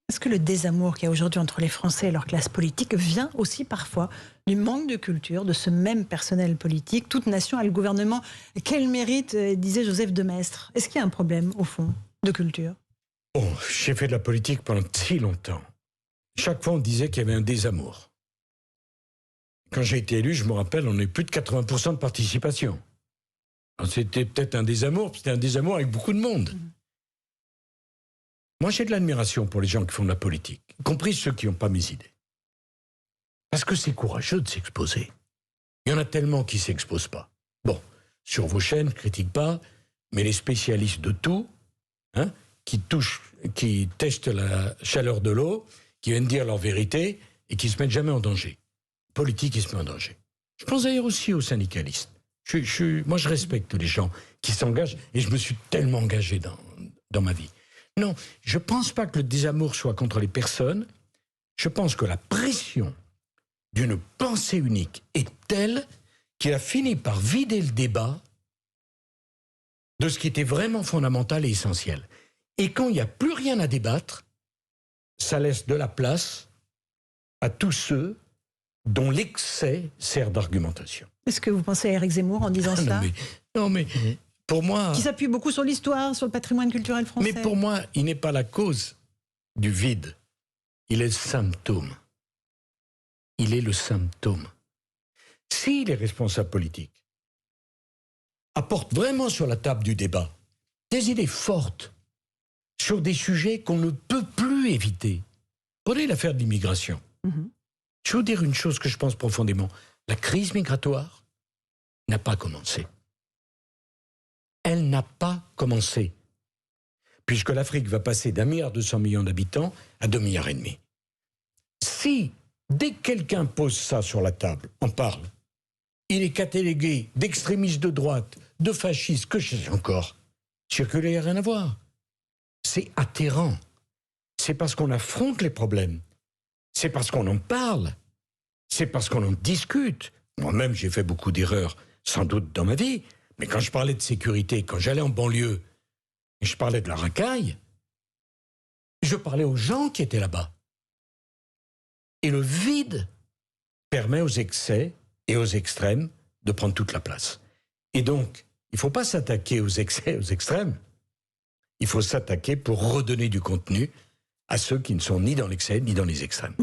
Est-ce que le désamour qu'il y a aujourd'hui entre les Français et leur classe politique vient aussi parfois du manque de culture de ce même personnel politique? Toute nation a le gouvernement. Quel mérite, disait Joseph de Maistre. Est-ce qu'il y a un problème, au fond, de culture? Bon, j'ai fait de la politique pendant si longtemps. Chaque fois, on disait qu'il y avait un désamour. Quand j'ai été élu, je me rappelle, on a eu plus de 80% de participation. Alors, c'était peut-être un désamour, c'était un désamour avec beaucoup de monde. Moi, j'ai de l'admiration pour les gens qui font de la politique, y compris ceux qui n'ont pas mes idées. Parce que c'est courageux de s'exposer. Il y en a tellement qui ne s'exposent pas. Bon, sur vos chaînes, je ne critique pas, mais les spécialistes de tout, qui testent la chaleur de l'eau, qui viennent dire leur vérité et qui ne se mettent jamais en danger. Politique, ils se mettent en danger. Je pense d'ailleurs aussi aux syndicalistes. Moi, je respecte les gens qui s'engagent et je me suis tellement engagé dans ma vie. Non, je ne pense pas que le désamour soit contre les personnes. Je pense que la pression d'une pensée unique est telle qu'il a fini par vider le débat de ce qui était vraiment fondamental et essentiel. Et quand il n'y a plus rien à débattre, ça laisse de la place à tous ceux dont l'excès sert d'argumentation. Est-ce que vous pensez à Éric Zemmour en disant ça? Non mais pour moi... Qui s'appuie beaucoup sur l'histoire, sur le patrimoine culturel français. Mais pour moi, il n'est pas la cause du vide. Il est le symptôme. Il est le symptôme. Si les responsables politiques apportent vraiment sur la table du débat des idées fortes sur des sujets qu'on ne peut plus éviter. Prenez l'affaire de l'immigration. Je vais vous dire une chose que je pense profondément. La crise migratoire n'a pas commencé. Elle n'a pas commencé. Puisque l'Afrique va passer d'1,2 milliard d'habitants à 2,5 milliards. Si, dès que quelqu'un pose ça sur la table, on parle, il est catalogué d'extrémistes de droite, de fascistes, que je sais encore, circuler, il n'y a rien à voir. C'est atterrant. C'est parce qu'on affronte les problèmes. C'est parce qu'on en parle. C'est parce qu'on en discute. Moi-même, j'ai fait beaucoup d'erreurs, sans doute dans ma vie. Mais quand je parlais de sécurité, quand j'allais en banlieue, et je parlais de la racaille, je parlais aux gens qui étaient là-bas. Et le vide permet aux excès et aux extrêmes de prendre toute la place. Et donc, il ne faut pas s'attaquer aux excès et aux extrêmes. Il faut s'attaquer pour redonner du contenu à ceux qui ne sont ni dans l'excès ni dans les extrêmes.